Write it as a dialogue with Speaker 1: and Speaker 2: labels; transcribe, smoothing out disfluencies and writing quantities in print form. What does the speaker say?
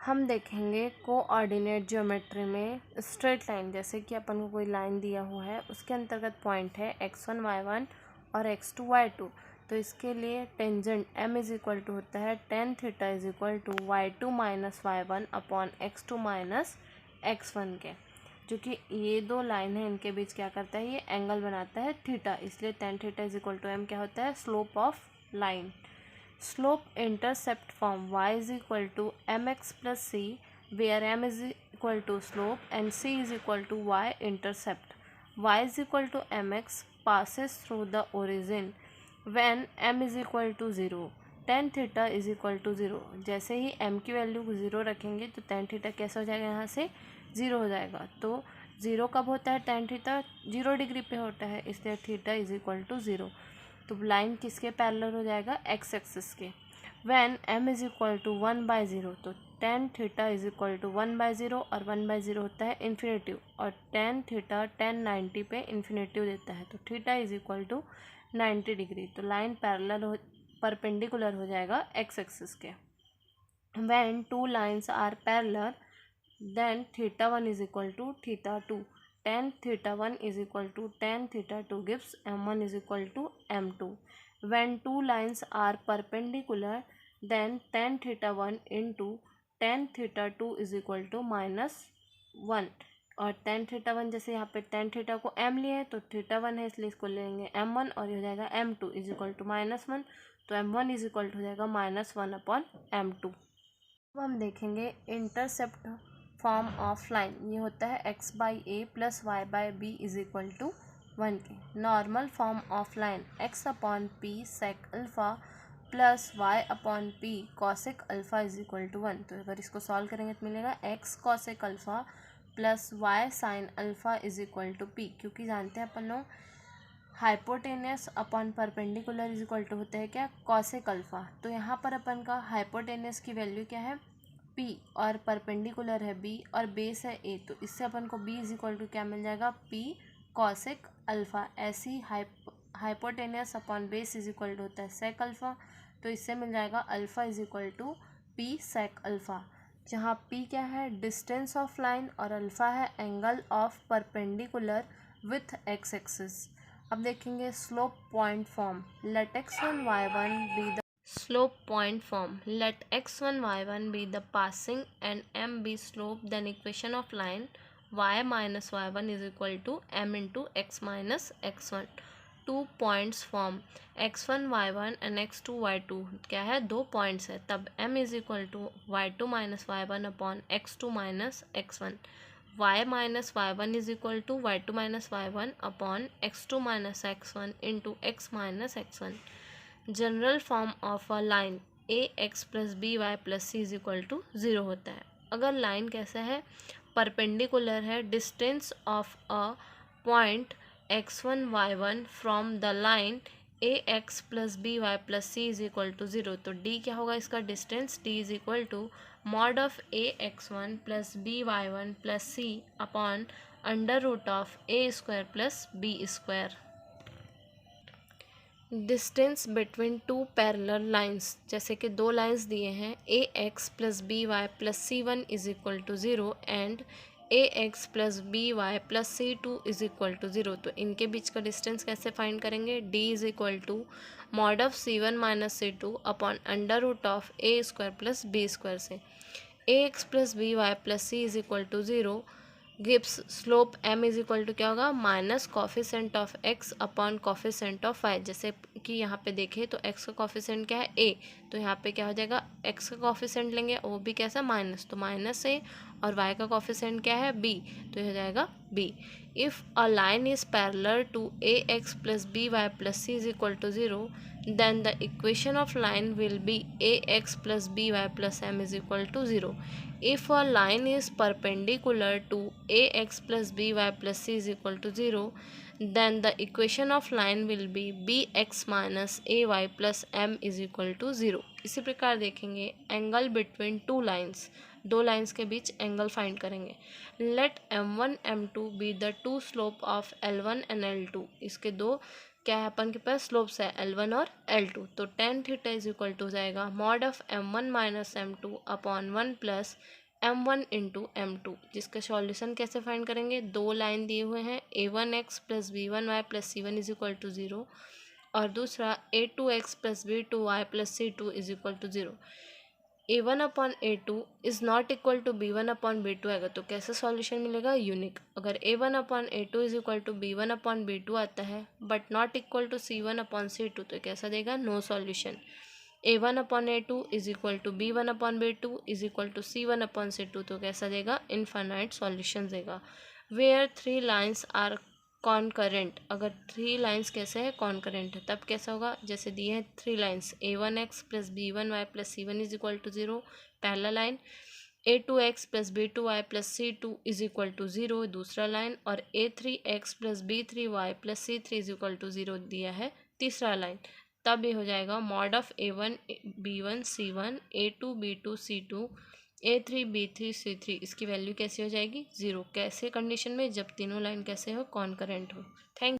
Speaker 1: हम देखेंगे coordinate geometry में स्ट्रेट लाइन, जैसे कि अपन को कोई लाइन दिया हुआ है, उसके अंतर्गत पॉइंट है x1 y1 और x2 y2। तो इसके लिए tangent m is equal to होता है tan theta is equal to y2 minus y1 upon x2 minus x1 के, जो कि ये दो लाइन है इनके बीच क्या करता है, ये एंगल बनाता है थीटा, इसलिए tan theta is equal to m क्या होता है, slope of line. Slope intercept form y is equal to mx plus c, where m is equal to slope and c is equal to y intercept. Y is equal to mx passes through the origin when m is equal to 0. tan theta is equal to 0। जैसे ही m की value को 0 रखेंगे तो tan theta कैसे हो जाएगा, यहाँ से 0 हो जाएगा। तो 0 कब होता है, tan थीटा 0 डिग्री पे होता है, इसलिए थीटा इज इक्वल टू 0। तो लाइन किसके पैरेलल हो जाएगा, एक्स एक्सिस के। When m is equal to 1/0, तो tan theta is equal to 1/0 और 1/0 होता है इन्फिनेटिव, और tan थीटा tan 90 पे इन्फिनेटिव देता है, तो theta is equal to 90 degree. तो लाइन पैरेलल परपेंडिकुलर हो जाएगा एक्स एक्सिस के। When two lines are parallel then theta 1 is equal to theta 2। tan theta 1 is equal to tan theta 2 gives m1 is equal to m2. When two lines are perpendicular, then tan theta 1 into tan theta 2 is equal to -1। और tan theta 1, जैसे यहाँ पे tan theta को m लिए तो theta 1 है, इसलिए इसको लेंगे m1 और ये हो जाएगा m2 इज इक्वल टू -1। तो m1 इज इक्वल टू हो जाएगा -1/m2। अब हम देखेंगे इंटरसेप्ट फॉर्म ऑफ लाइन। ये होता है x/a plus y/b is equal to 1 के। Normal form of line x/p sec alpha plus y/p cosec alpha is equal to 1। तो अगर इसको सॉल्व करेंगे तो मिलेगा x cosec alpha plus y sin alpha is equal to p, क्योंकि जानते हैं अपन लोग hypotenuse upon perpendicular is equal to होता है क्या, cosec अल्फ़ा। तो यहाँ पर अपन का हाइपोटेनियस की वैल्यू क्या है, p, और परपेंडिकुलर है b और बेस है a, तो इससे अपन को b इज इक्वल टू क्या मिल जाएगा, p cosec अल्फ़ा। ऐसी hypotenuse upon base is equal to होता है sec अल्फ़ा, तो इससे मिल जाएगा alpha is equal to p sec alpha, जहाँ p क्या है डिस्टेंस ऑफ लाइन और अल्फ़ा है angle of perpendicular with x axis. अब देखेंगे slope point form. Let x1 y1 be the slope point form. Let x1 y1 be the passing and m be slope, then equation of line y minus y1 is equal to m into x minus x1. 2 points form x1 y1 and x2 y2, क्या है, 2 points है, तब m is equal to y2 minus y1 upon x2 minus x1। y minus y1 is equal to y2 minus y1 upon x2 minus x1 into x minus x1। General form of a line a x plus B Y plus C is equal to 0 होता है। अगर line कैसा है, perpendicular है, distance of a point x1 y1 from the line a x plus B Y plus C is equal to 0, तो d क्या होगा इसका distance, d is equal to mod of a x1 plus b y1 plus c upon under root of A square plus B square. Distance between two parallel lines, जैसे कि दो lines दिए हैं A x plus B Y plus C one is equal to 0 and A x plus B Y plus C two is equal to 0, तो इनके बीच का distance कैसे find करेंगे, d is equal to mod of c1 minus C two upon under root of A square plus B square से। A x plus B Y plus C is equal to 0 gives slope m is equal to क्या होगा, minus coefficient of x upon coefficient of y। जैसे कि यहाँ पे देखें तो x का कॉफिशेंट क्या है a, तो यहाँ पे क्या हो जाएगा, x का कॉफिशेंट लेंगे वो भी कैसा माइनस, तो माइनस a, और y का कॉफिशेंट क्या है b, तो ये हो जाएगा b। If a line is parallel to a x plus B Y plus C is equal to 0, then the equation of line will be ax plus by plus m is equal to 0. If a line is perpendicular to ax plus by plus c is equal to 0, then the equation of line will be bx minus ay plus m is equal to 0. इसी प्रकार देखेंगे angle between two lines, दो lines के बीच angle find करेंगे। Let m1 m2 be the two slope of l1 and l2, इसके दो क्या है अपन के पास, स्लोप्स है L1 और L2। तो tan theta is equal to जाएगा mod of M1 minus M2 upon 1 plus M1 into M2, जिसका सॉल्यूशन कैसे फाइंड करेंगे, दो लाइन दिए हुए हैं a1x plus b1y plus c1 is equal to 0 और दूसरा a2x plus b2y plus c2 is equal to 0। a1 upon a2 is not equal to b1 upon b2 आएगा तो कैसा सॉल्यूशन मिलेगा, यूनिक। अगर a1 upon a2 is equal to b1 upon b2 आता है but not equal to c1 upon c2 तो कैसा देगा, no solution. a1 upon a2 is equal to b1 upon b2 is equal to c1 upon c2 तो कैसा देगा, infinite solution देगा। Where three lines are concurrent, अगर three lines कैसे है, कॉन्करेंट है, तब कैसा होगा, जैसे दिए हैं three lines a1x plus b1y plus c1 is equal to 0 पहला line, a2x plus b2y plus c2 is equal to 0 दूसरा लाइन, और a3x plus b3y plus c3 is equal to 0 दिया है तीसरा लाइन। तब ये हो जाएगा mod of a1 b1 c1 a2 b2 c2 a3 b3 c3, इसकी वैल्यू कैसे हो जाएगी, 0। कैसे कंडीशन में, जब तीनों लाइन कैसे हो, कॉन्करेंट हो। थैंक